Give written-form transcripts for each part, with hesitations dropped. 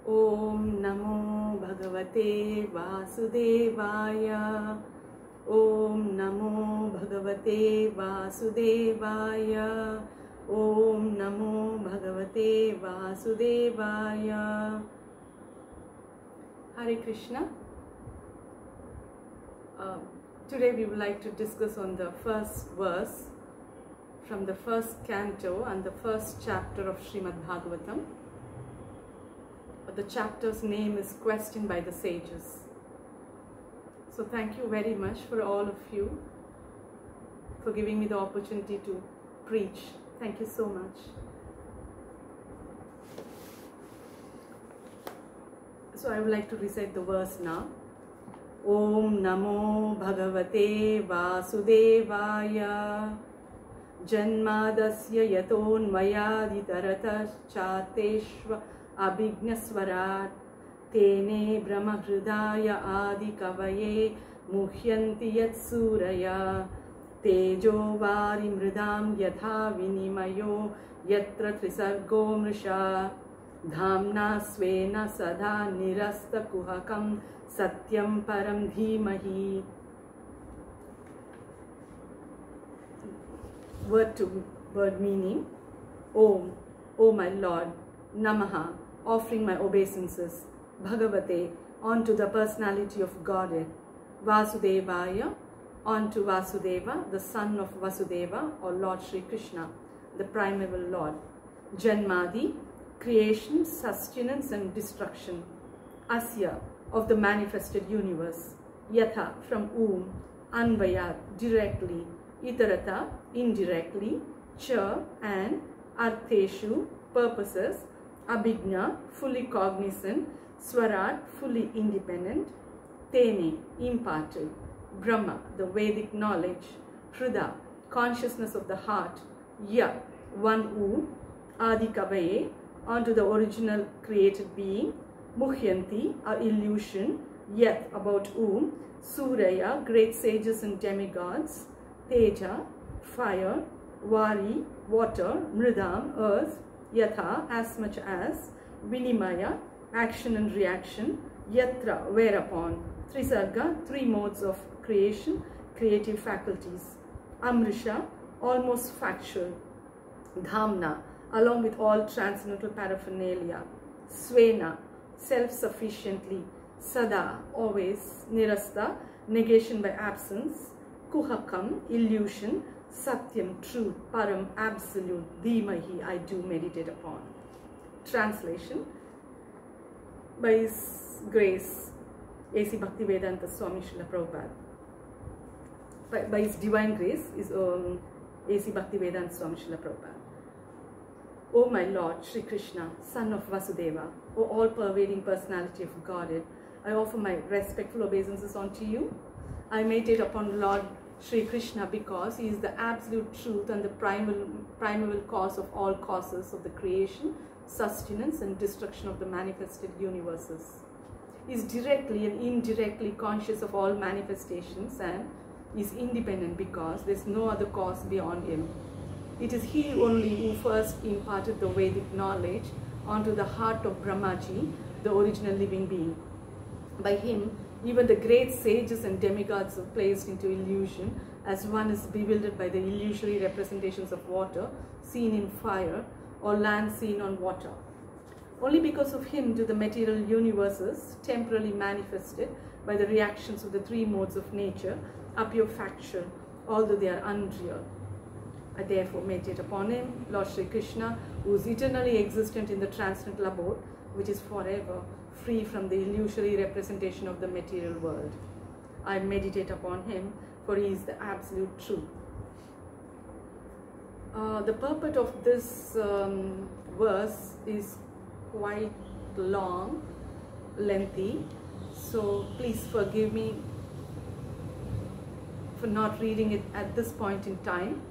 Om Namo Bhagavate Vasudevaya. Om Namo Bhagavate Vasudevaya. Om Namo Bhagavate Vasudevaya. Hare Krishna. Today we would like to discuss on the first verse from the first canto and the first chapter of Srimad Bhagavatam. The chapter's name is Questioned by the Sages. So thank you very much for all of you for giving me the opportunity to preach. Thank you so much. So I would like to recite the verse now. Om Namo Bhagavate Vasudevaya. Janmadasya yatonmayaditaratas chateshva abhignaswarat tene brahmahridaya adi kavaye muhyanti yatsuraya tejo vari mridam yatha vinimayo yatra trisargo mrisha dhamna svena sada nirasta kuhakam satyam param dhimahi. Word to word meaning. Om, O my Lord. Namaha, offering my obeisances. Bhagavate, onto the personality of Godhead. Vasudevaya, onto Vasudeva, the son of Vasudeva or Lord Shri Krishna, the primeval Lord. Janmadi, creation, sustenance and destruction. Asya, of the manifested universe. Yatha, from whom. Anvayat, directly. Itarata, indirectly. Cha, and. Artheshu, purposes. Abhigna, fully cognizant. Swarat, fully independent. Tene, imparted. Brahma, the Vedic knowledge. Hruda, consciousness of the heart. Ya, one who. Adi Kavaye, onto the original created being. Muhyanti, a illusion. Yat, about whom. Suraya, great sages and demigods. Teja, fire. Vari, water. Mridam, earth. Yatha, as much as. Vinimaya, action and reaction. Yatra, whereupon. Trisarga, three modes of creation, creative faculties. Amrisha, almost factual. Dhamna, along with all transcendental paraphernalia. Svena, self-sufficiently. Sada, always. Nirasta, negation by absence. Kuhakam, illusion. Satyam, truth. Param, absolute. Dhimahi, I do meditate upon. Translation. By His grace, A.C. Bhaktivedanta Swami Srila Prabhupada. By His divine grace is A.C. Bhaktivedanta Swami Srila Prabhupada. O my Lord, Shri Krishna, son of Vasudeva, O all-pervading personality of Godhead, I offer my respectful obeisances unto you. I meditate upon Lord Shri Krishna because he is the absolute truth and the primeval cause of all causes of the creation, sustenance and destruction of the manifested universes. He is directly and indirectly conscious of all manifestations and is independent because there is no other cause beyond him. It is he only who first imparted the Vedic knowledge onto the heart of Brahmaji, the original living being. By him, even the great sages and demigods are placed into illusion as one is bewildered by the illusory representations of water seen in fire or land seen on water. Only because of him do the material universes, temporarily manifested by the reactions of the three modes of nature, appear factual, although they are unreal. I therefore meditate upon him, Lord Shri Krishna, who is eternally existent in the transcendental abode, which is forever free from the illusory representation of the material world. I meditate upon him, for he is the absolute truth. The purport of this verse is quite long, lengthy, so please forgive me for not reading it at this point in time,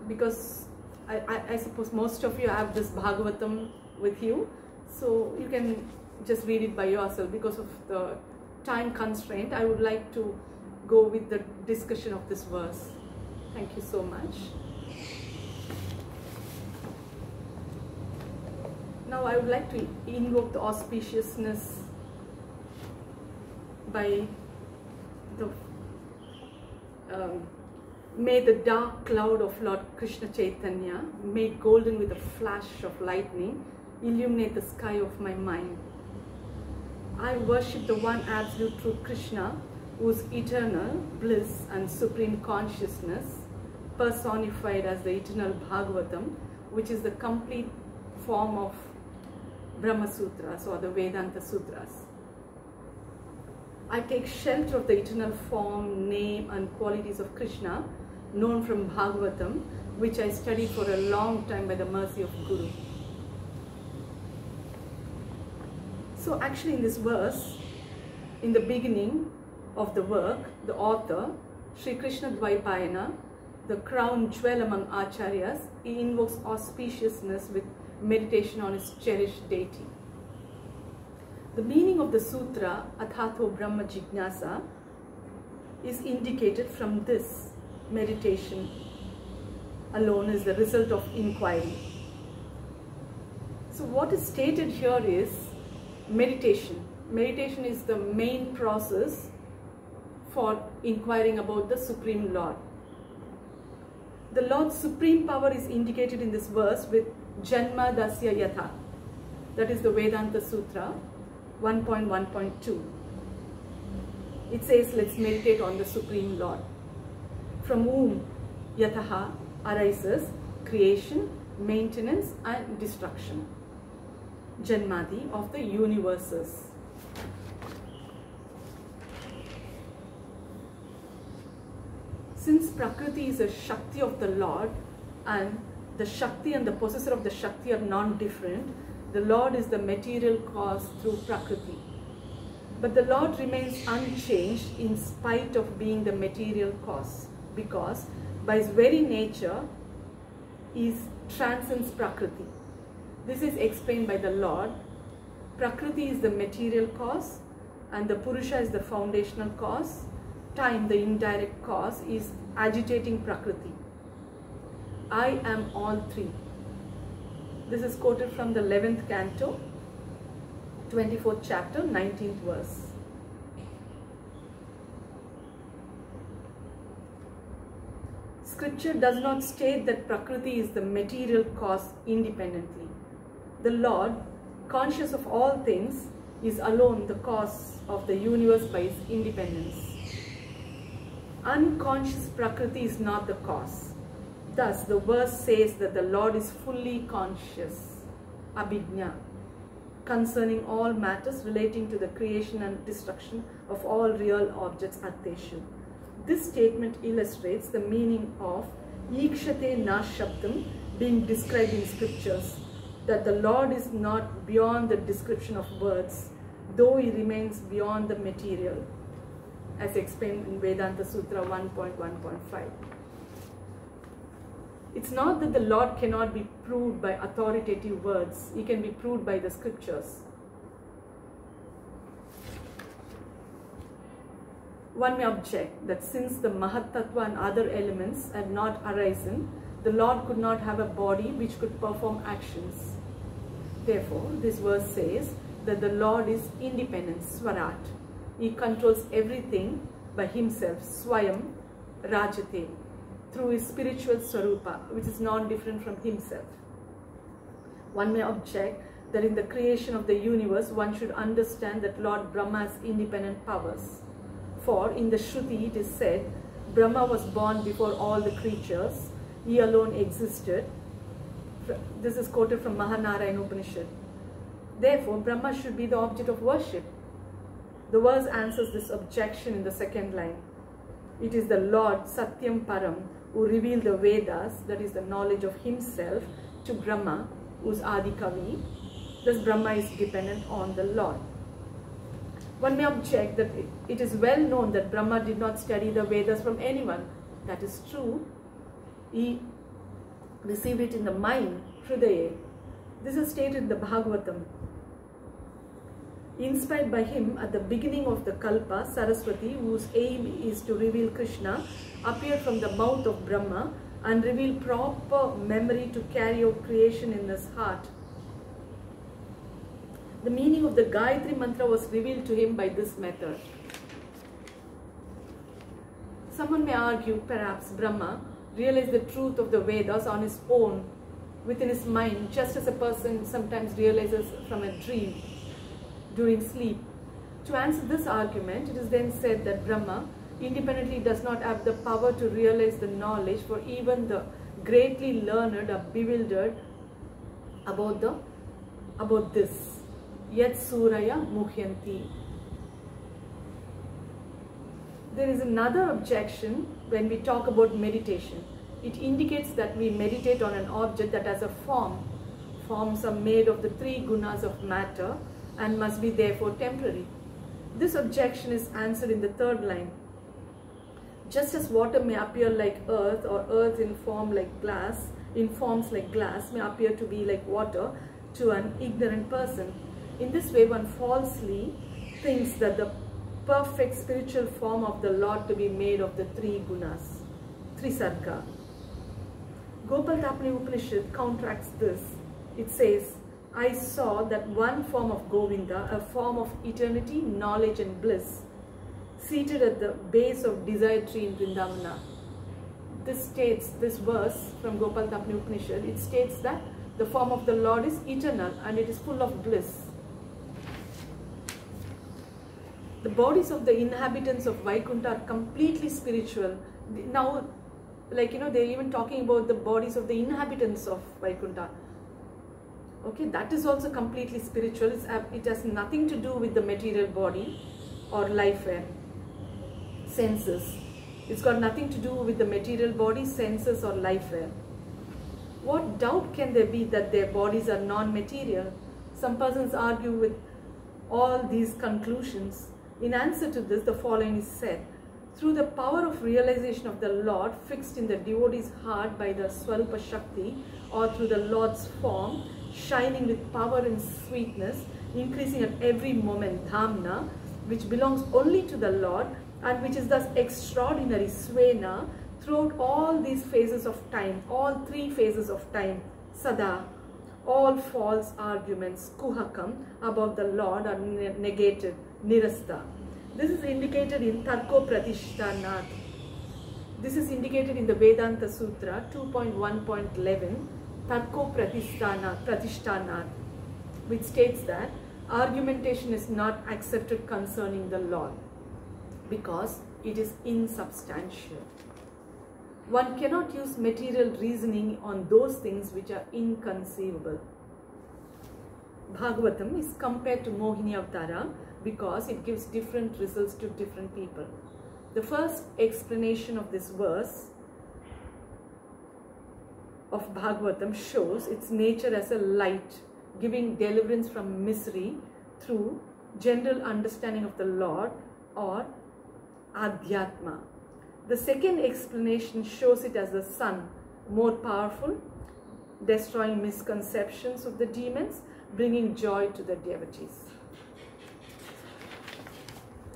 because I suppose most of you have this Bhagavatam with you, so you can just read it by yourself. Because of the time constraint, I would like to go with the discussion of this verse. Thank you so much. Now I would like to invoke the auspiciousness by the may the dark cloud of Lord Krishna Chaitanya, made golden with a flash of lightning, illuminate the sky of my mind. I worship the one absolute true Krishna, whose eternal bliss and supreme consciousness, personified as the eternal Bhagavatam, which is the complete form of Brahma Sutras or the Vedanta Sutras. I take shelter of the eternal form, name and qualities of Krishna, known from Bhagavatam, which I studied for a long time by the mercy of Guru. So actually in this verse, in the beginning of the work, the author, Sri Krishna Dvaipayana, the crown jewel among acharyas, he invokes auspiciousness with meditation on his cherished deity. The meaning of the sutra, Athatho Brahma Jignasa, is indicated from this meditation alone is the result of inquiry. So what is stated here is meditation. Meditation is the main process for inquiring about the Supreme Lord. The Lord's supreme power is indicated in this verse with Janma Dasya Yatha. That is the Vedanta Sutra 1.1.2. It says, let's meditate on the Supreme Lord, from whom Yataha arises creation, maintenance and destruction. Janmadi of the universes. Since Prakriti is a Shakti of the Lord, and the Shakti and the possessor of the Shakti are non-different, the Lord is the material cause through Prakriti. But the Lord remains unchanged in spite of being the material cause, because by his very nature he transcends Prakriti. This is explained by the Lord. Prakriti is the material cause and the Purusha is the foundational cause. Time, the indirect cause, is agitating Prakriti. I am all three. This is quoted from the 11th canto, 24th chapter, 19th verse. Scripture does not state that Prakriti is the material cause independently. The Lord, conscious of all things, is alone the cause of the universe by his independence. Unconscious Prakriti is not the cause. Thus, the verse says that the Lord is fully conscious, abhijna, concerning all matters relating to the creation and destruction of all real objects, atteshu. This statement illustrates the meaning of ikshate na shabdam being described in scriptures, that the Lord is not beyond the description of words, though he remains beyond the material, as explained in Vedanta Sutra 1.1.5. It's not that the Lord cannot be proved by authoritative words. He can be proved by the scriptures. One may object that since the Mahatattva and other elements had not arisen, the Lord could not have a body which could perform actions. Therefore, this verse says that the Lord is independent, Swarat. He controls everything by himself, Swayam Rajate, through his spiritual Swarupa, which is non-different from himself. One may object that in the creation of the universe, one should understand that Lord Brahma has independent powers. For in the Shruti it is said, Brahma was born before all the creatures, he alone existed. This is quoted from Mahanarayana Upanishad. Therefore, Brahma should be the object of worship. The verse answers this objection in the second line. It is the Lord Satyam Param who revealed the Vedas, that is the knowledge of himself, to Brahma, who is Adi Kavi. Thus Brahma is dependent on the Lord. One may object that it is well known that Brahma did not study the Vedas from anyone. That is true. He received it in the mind, Hridaya. This is stated in the Bhagavatam. Inspired by him, at the beginning of the Kalpa, Saraswati, whose aim is to reveal Krishna, appeared from the mouth of Brahma and revealed proper memory to carry out creation in his heart. The meaning of the Gayatri Mantra was revealed to him by this method. Someone may argue, perhaps Brahma realized the truth of the Vedas on his own, within his mind, just as a person sometimes realizes from a dream during sleep. To answer this argument, it is then said that Brahma independently does not have the power to realize the knowledge, for even the greatly learned are bewildered about this. Yat suraya muhyanti. There is another objection when we talk about meditation. It indicates that we meditate on an object that has a form. Forms are made of the three gunas of matter and must be therefore temporary. This objection is answered in the third line. Just as water may appear like earth, or earth in forms like glass may appear to be like water to an ignorant person. In this way, one falsely thinks that the perfect spiritual form of the Lord to be made of the three gunas, Trisarga. Gopal Tapani Upanishad counteracts this. It says, I saw that one form of Govinda, a form of eternity, knowledge and bliss, seated at the base of desire tree in Vrindavana. This verse from Gopal Tapani Upanishad, it states that the form of the Lord is eternal and it is full of bliss. The bodies of the inhabitants of Vaikuntha are completely spiritual. Now, they're even talking about the bodies of the inhabitants of Vaikuntha. Okay, that is also completely spiritual. It has nothing to do with the material body or life air, senses. It's got nothing to do with the material body, senses or life air. What doubt can there be that their bodies are non-material? Some persons argue with all these conclusions. In answer to this, the following is said. Through the power of realization of the Lord fixed in the devotee's heart by the Swalpa Shakti, or through the Lord's form, shining with power and sweetness, increasing at every moment, Dhamna, which belongs only to the Lord, and which is thus extraordinary, Svena, throughout all these phases of time, all three phases of time, Sada, all false arguments, Kuhakam, about the Lord are negated, Nirasta. This is indicated in Tarko Pratishthanat. This is indicated in the Vedanta Sutra 2.1.11, Tarko Pratishthanat, which states that argumentation is not accepted concerning the Lord because it is insubstantial. One cannot use material reasoning on those things which are inconceivable. Bhagavatam is compared to Mohini Avatara because it gives different results to different people. The first explanation of this verse of Bhagavatam shows its nature as a light, giving deliverance from misery through general understanding of the Lord, or Adhyatma. The second explanation shows it as the sun, more powerful, destroying misconceptions of the demons, bringing joy to the devotees.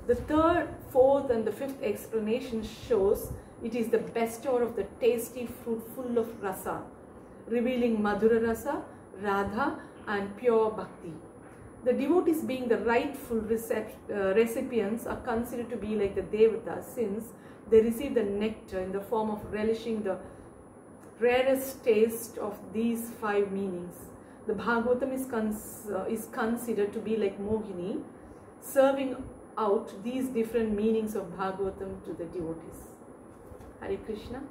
The third, fourth and the fifth explanation shows it is the bestower of the tasty fruit full of rasa, revealing Madhura Rasa, Radha and pure bhakti. The devotees, being the rightful recipients, are considered to be like the Devatas, since they receive the nectar in the form of relishing the rarest taste of these five meanings. The Bhagavatam is considered to be like Mohini, serving out these different meanings of Bhagavatam to the devotees. Hare Krishna.